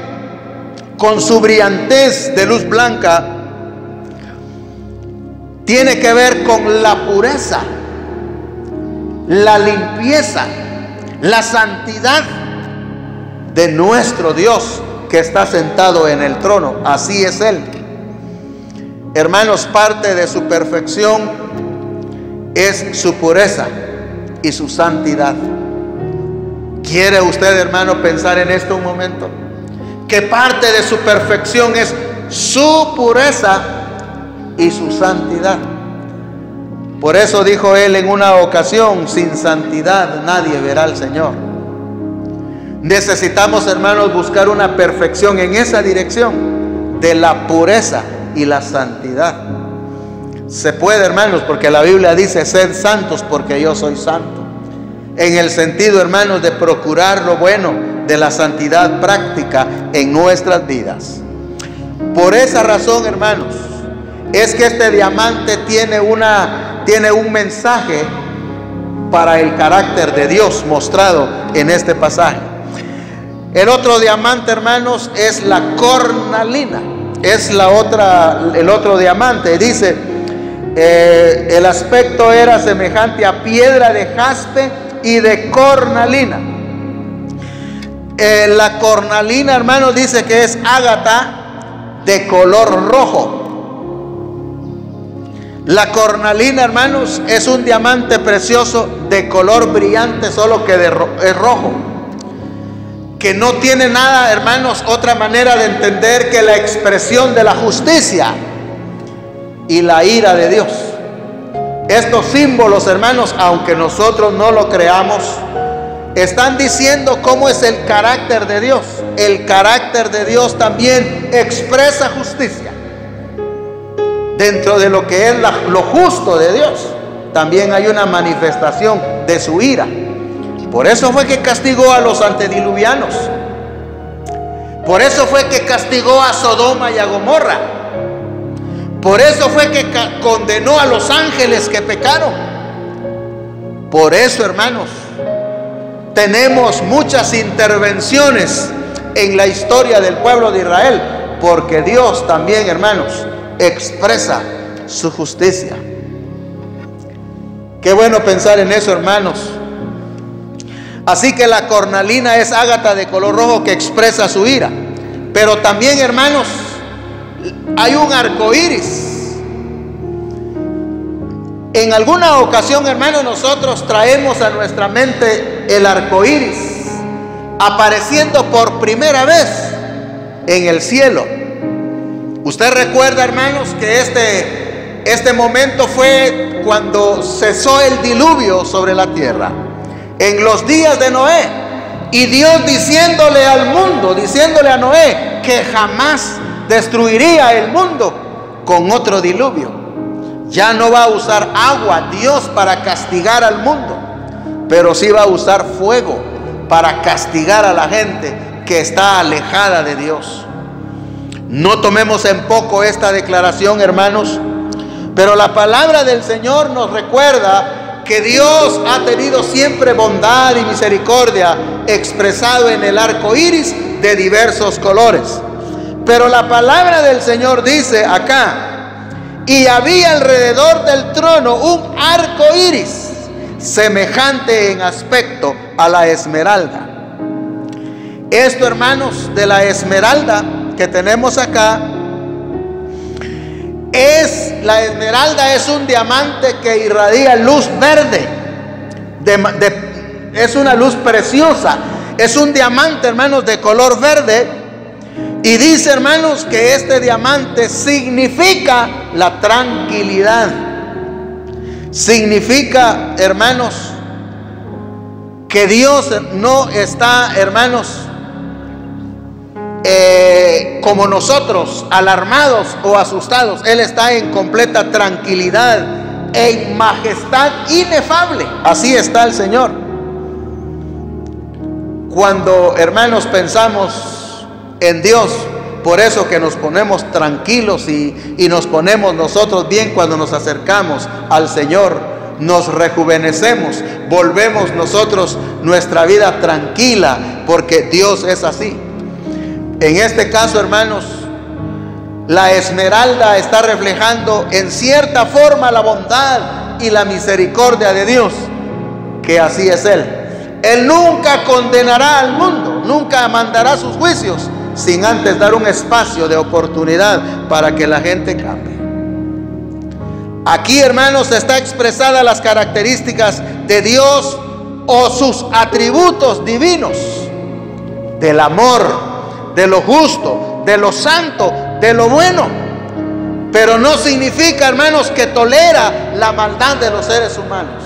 con su brillantez de luz blanca tiene que ver con la pureza, la limpieza, la santidad de nuestro Dios que está sentado en el trono. Así es Él. Hermanos, parte de su perfección es su pureza y su santidad. ¿Quiere usted, hermano, pensar en esto un momento? Que parte de su perfección es su pureza y su santidad. Por eso dijo él en una ocasión: sin santidad nadie verá al Señor. Necesitamos, hermanos, buscar una perfección en esa dirección de la pureza y la santidad. Se puede, hermanos, porque la Biblia dice: sed santos porque yo soy santo. En el sentido, hermanos, de procurar lo bueno, de la santidad práctica en nuestras vidas. Por esa razón, hermanos, es que este diamante tiene un mensaje para el carácter de Dios mostrado en este pasaje. El otro diamante, hermanos, es la cornalina. Es el otro diamante. Dice, el aspecto era semejante a piedra de jaspe y de cornalina. La cornalina, hermanos, dice que es ágata de color rojo. La cornalina, hermanos, es un diamante precioso de color brillante, solo que es rojo, que no tiene nada, hermanos, otra manera de entender que la expresión de la justicia y la ira de Dios. Estos símbolos, hermanos, aunque nosotros no lo creamos, están diciendo cómo es el carácter de Dios. El carácter de Dios también expresa justicia. Dentro de lo que es lo justo de Dios, también hay una manifestación de su ira. Por eso fue que castigó a los antediluvianos. Por eso fue que castigó a Sodoma y a Gomorra. Por eso fue que condenó a los ángeles que pecaron. Por eso, hermanos, tenemos muchas intervenciones en la historia del pueblo de Israel, porque Dios también, hermanos, expresa su justicia. Qué bueno pensar en eso, hermanos. Así que la cornalina es ágata de color rojo que expresa su ira. Pero también, hermanos, hay un arco iris. En alguna ocasión, hermanos, nosotros traemos a nuestra mente el arco iris apareciendo por primera vez en el cielo. Usted recuerda, hermanos, que este momento fue cuando cesó el diluvio sobre la tierra, en los días de Noé, y Dios diciéndole a Noé que jamás destruiría el mundo con otro diluvio. Ya no va a usar agua Dios para castigar al mundo, pero sí va a usar fuego para castigar a la gente que está alejada de Dios. No tomemos en poco esta declaración, hermanos, pero la palabra del Señor nos recuerda que Dios ha tenido siempre bondad y misericordia expresado en el arco iris de diversos colores. Pero la palabra del Señor dice acá: y había alrededor del trono un arco iris semejante en aspecto a la esmeralda. Esto, hermanos, de la esmeralda que tenemos acá, la esmeralda es un diamante que irradia luz verde, es una luz preciosa, es un diamante, hermanos, de color verde. Y dice, hermanos, que este diamante significa la tranquilidad. Significa, hermanos, que Dios no está, hermanos, como nosotros, alarmados o asustados. Él está en completa tranquilidad, en majestad inefable. Así está el Señor. Cuando, hermanos, pensamos en Dios, por eso que nos ponemos tranquilos y nos ponemos nosotros bien cuando nos acercamos al Señor, nos rejuvenecemos, volvemos nosotros nuestra vida tranquila, porque Dios es así. En este caso, hermanos, la esmeralda está reflejando en cierta forma la bondad y la misericordia de Dios, que así es Él. Él nunca condenará al mundo, nunca mandará sus juicios sin antes dar un espacio de oportunidad para que la gente cambie. Aquí, hermanos, está expresada las características de Dios o sus atributos divinos, del amor, de lo justo, de lo santo, de lo bueno. Pero no significa, hermanos, que tolera la maldad de los seres humanos.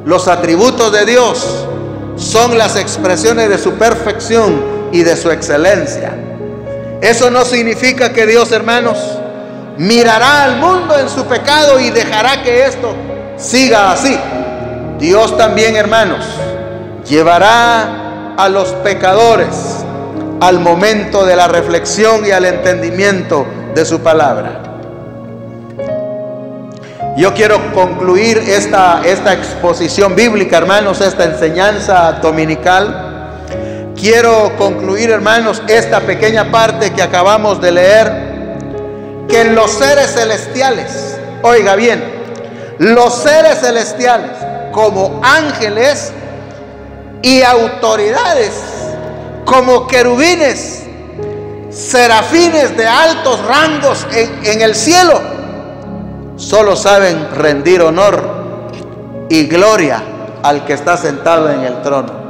Los atributos de Dios son las expresiones de su perfección y de su excelencia. Eso no significa que Dios, hermanos, mirará al mundo en su pecado y dejará que esto siga así. Dios también, hermanos, llevará a los pecadores al momento de la reflexión y al entendimiento de su palabra. Yo quiero concluir esta exposición bíblica, hermanos, esta enseñanza dominical. Quiero concluir, hermanos, esta pequeña parte que acabamos de leer, que los seres celestiales, oiga bien, los seres celestiales como ángeles y autoridades, como querubines, serafines de altos rangos en el cielo, solo saben rendir honor y gloria al que está sentado en el trono.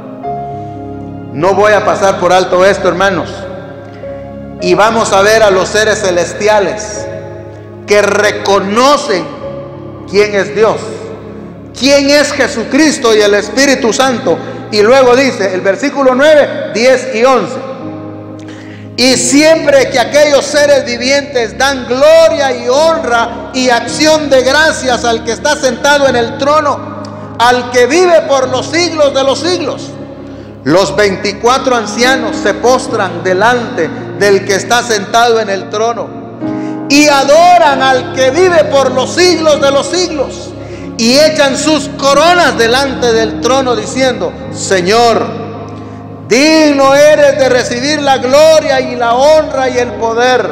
No voy a pasar por alto esto, hermanos, y vamos a ver a los seres celestiales que reconocen quién es Dios, quién es Jesucristo y el Espíritu Santo. Y luego dice el versículo 9, 10 y 11: y siempre que aquellos seres vivientes dan gloria y honra y acción de gracias al que está sentado en el trono, al que vive por los siglos de los siglos, los 24 ancianos se postran delante del que está sentado en el trono y adoran al que vive por los siglos de los siglos, y echan sus coronas delante del trono diciendo: Señor, digno eres de recibir la gloria y la honra y el poder,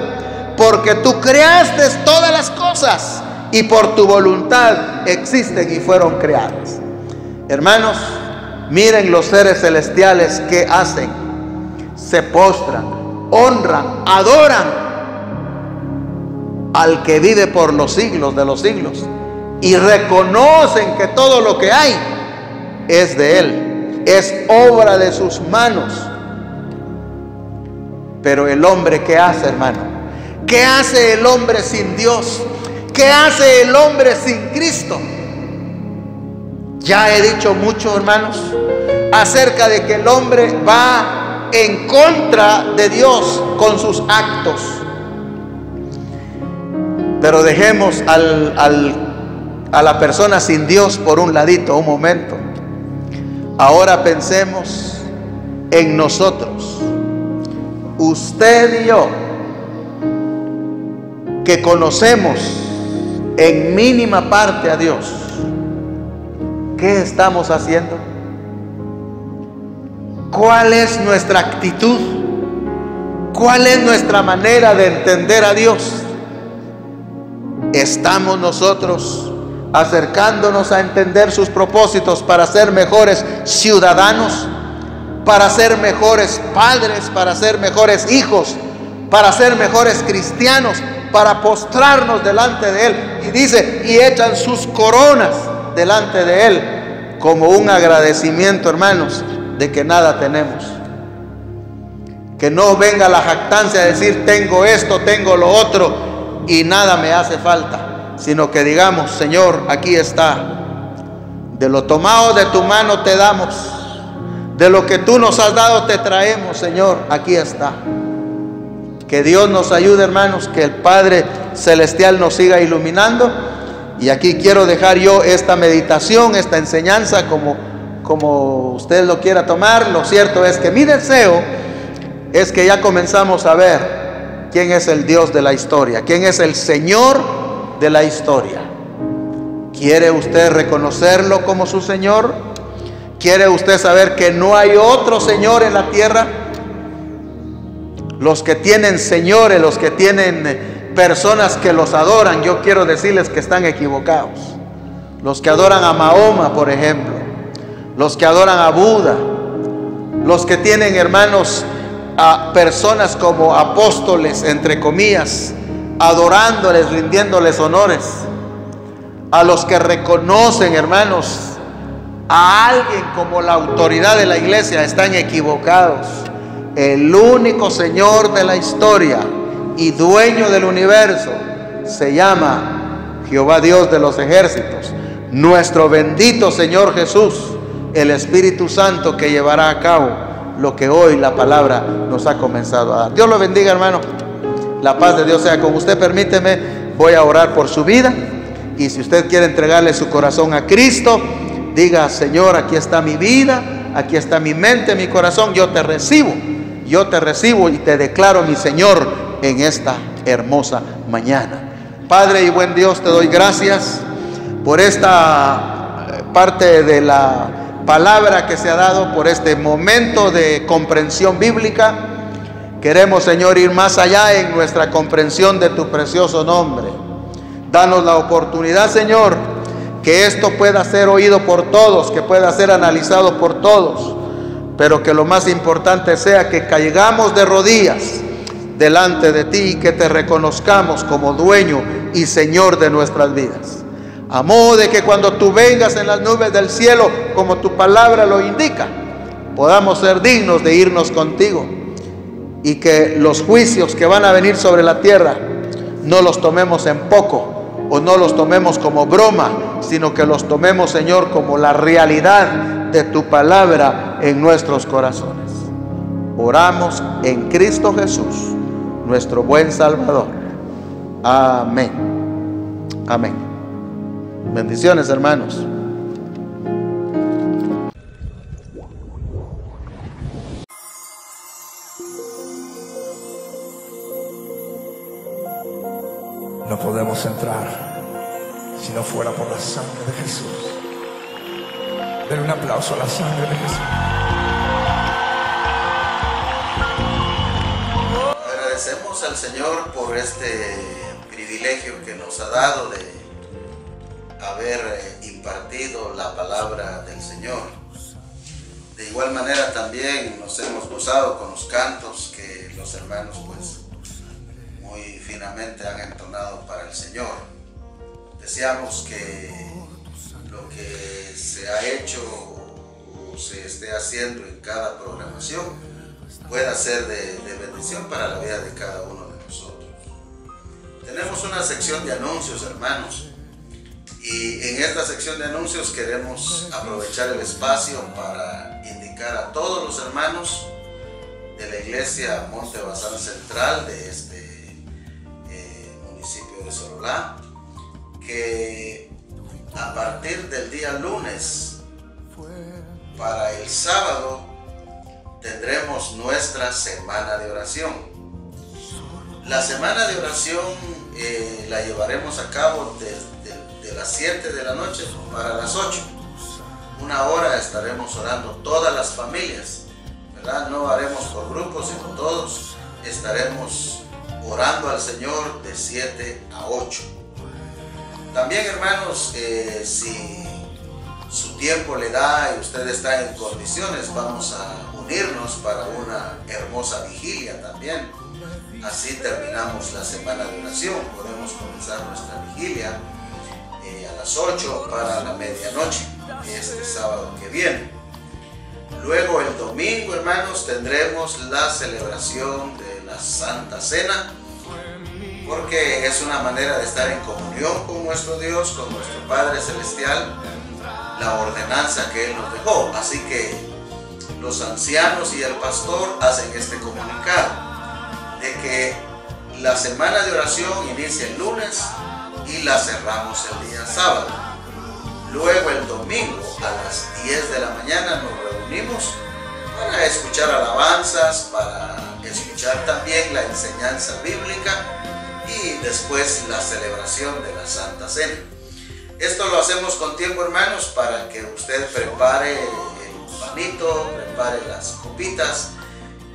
porque tú creaste todas las cosas y por tu voluntad existen y fueron creadas. Hermanos, miren los seres celestiales que hacen: se postran, honran, adoran al que vive por los siglos de los siglos, y reconocen que todo lo que hay es de Él, es obra de sus manos. Pero el hombre, ¿qué hace, hermano? ¿Qué hace el hombre sin Dios? ¿Qué hace el hombre sin Cristo? Ya he dicho mucho, hermanos, acerca de que el hombre va en contra de Dios con sus actos. Pero dejemos a la persona sin Dios por un ladito, un momento. Ahora pensemos en nosotros, usted y yo, que conocemos en mínima parte a Dios. ¿Qué estamos haciendo? ¿Cuál es nuestra actitud? ¿Cuál es nuestra manera de entender a Dios? ¿Estamos nosotros acercándonos a entender sus propósitos para ser mejores ciudadanos, para ser mejores padres, para ser mejores hijos, para ser mejores cristianos, para postrarnos delante de Él? Y dice, y echan sus coronas delante de Él como un agradecimiento, hermanos, de que nada tenemos. Que no venga la jactancia de decir: tengo esto, tengo lo otro y nada me hace falta, sino que digamos: Señor, aquí está, de lo tomado de tu mano te damos, de lo que tú nos has dado te traemos, Señor, aquí está. Que Dios nos ayude, hermanos, que el Padre Celestial nos siga iluminando. Y aquí quiero dejar yo esta meditación, esta enseñanza, como usted lo quiera tomar. Lo cierto es que mi deseo es que ya comenzamos a ver quién es el Dios de la historia, quién es el Señor de la historia. ¿Quiere usted reconocerlo como su Señor? ¿Quiere usted saber que no hay otro Señor en la tierra? Los que tienen señores, los que tienen personas que los adoran, yo quiero decirles que están equivocados. Los que adoran a Mahoma, por ejemplo, los que adoran a Buda, los que tienen, hermanos, a personas como apóstoles, entre comillas, adorándoles, rindiéndoles honores, a los que reconocen, hermanos, a alguien como la autoridad de la iglesia, están equivocados. El único Señor de la historia y dueño del universo se llama Jehová Dios de los ejércitos, nuestro bendito Señor Jesús, el Espíritu Santo que llevará a cabo lo que hoy la palabra nos ha comenzado a dar. Dios lo bendiga, hermano. La paz de Dios sea con usted. Permíteme, voy a orar por su vida. Y si usted quiere entregarle su corazón a Cristo, diga: Señor, aquí está mi vida, aquí está mi mente, mi corazón. Yo te recibo y te declaro mi Señor en esta hermosa mañana. Padre y buen Dios, te doy gracias por esta parte de la palabra que se ha dado, por este momento de comprensión bíblica. Queremos, Señor, ir más allá en nuestra comprensión de tu precioso nombre. Danos la oportunidad, Señor, que esto pueda ser oído por todos, que pueda ser analizado por todos, pero que lo más importante sea que caigamos de rodillas delante de ti y que te reconozcamos como dueño y Señor de nuestras vidas. A modo de que cuando tú vengas en las nubes del cielo, como tu palabra lo indica, podamos ser dignos de irnos contigo, y que los juicios que van a venir sobre la tierra no los tomemos en poco, o no los tomemos como broma, sino que los tomemos, Señor, como la realidad de tu palabra en nuestros corazones. Oramos en Cristo Jesús, nuestro buen Salvador. Amén. Amén. Bendiciones, hermanos. No podemos entrar si no fuera por la sangre de Jesús. Denle un aplauso a la sangre de Jesús. Agradecemos al Señor por este privilegio que nos ha dado de haber impartido la palabra del Señor. De igual manera también nos hemos gozado con los cantos que los hermanos pues muy finamente han entonado para el Señor. Deseamos que lo que se ha hecho o se esté haciendo en cada programación pueda ser de bendición para la vida de cada uno de nosotros. Tenemos una sección de anuncios, hermanos, y en esta sección de anuncios queremos aprovechar el espacio para indicar a todos los hermanos de la iglesia Monte Bazán Central de este municipio de Sololá, que a partir del día lunes para el sábado tendremos nuestra semana de oración. La semana de oración la llevaremos a cabo de las 7 de la noche para las 8. Una hora estaremos orando todas las familias, ¿verdad? No haremos por grupos, sino todos estaremos orando al Señor de 7 a 8. También, hermanos, si su tiempo le da y usted está en condiciones, vamos a unirnos para una hermosa vigilia también. Así terminamos la semana de oración. Podemos comenzar nuestra vigilia a las 8 para la medianoche, este sábado que viene. Luego el domingo, hermanos, tendremos la celebración de la Santa Cena, porque es una manera de estar en comunión con nuestro Dios, con nuestro Padre Celestial, la ordenanza que Él nos dejó. Así que los ancianos y el pastor hacen este comunicado de que la semana de oración inicia el lunes y la cerramos el día sábado. Luego el domingo a las 10 de la mañana nos reunimos para escuchar alabanzas, para escuchar también la enseñanza bíblica y después la celebración de la Santa Cena. Esto lo hacemos con tiempo, hermanos, para que usted prepare el panito, prepare las copitas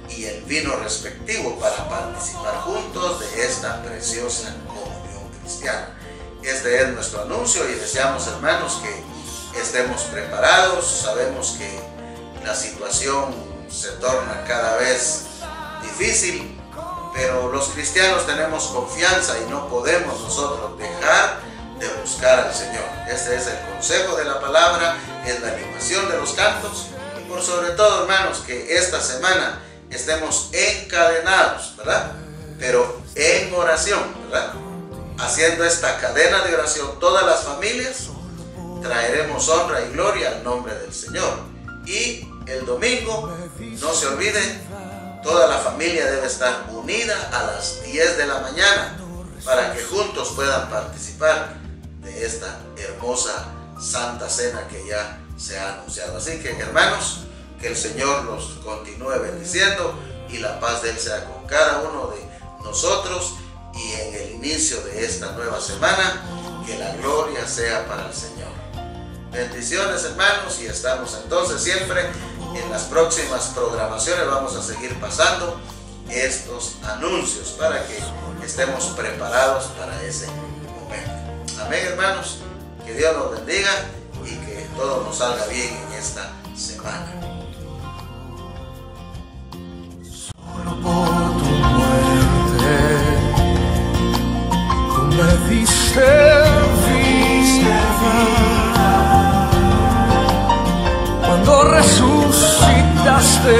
y el vino respectivo para participar juntos de esta preciosa comunión cristiana. Este es nuestro anuncio y deseamos, hermanos, que estemos preparados. Sabemos que la situación se torna cada vez difícil, pero los cristianos tenemos confianza y no podemos nosotros dejar de buscar al Señor. Este es el consejo de la palabra, es la animación de los cantos, y por sobre todo, hermanos, que esta semana estemos encadenados, ¿verdad? Pero en oración, ¿verdad? Haciendo esta cadena de oración todas las familias, traeremos honra y gloria al nombre del Señor. Y el domingo, no se olviden, toda la familia debe estar unida a las 10 de la mañana para que juntos puedan participar de esta hermosa Santa Cena que ya se ha anunciado. Así que, hermanos, que el Señor los continúe bendiciendo y la paz de Él sea con cada uno de nosotros, y en el inicio de esta nueva semana, que la gloria sea para el Señor. Bendiciones, hermanos, y estamos entonces siempre en las próximas programaciones. Vamos a seguir pasando estos anuncios para que estemos preparados para ese momento. Amén, hermanos. Que Dios nos bendiga y que todo nos salga bien en esta semana. Solo por tu muerte tú me diste vida. Cuando resucitaste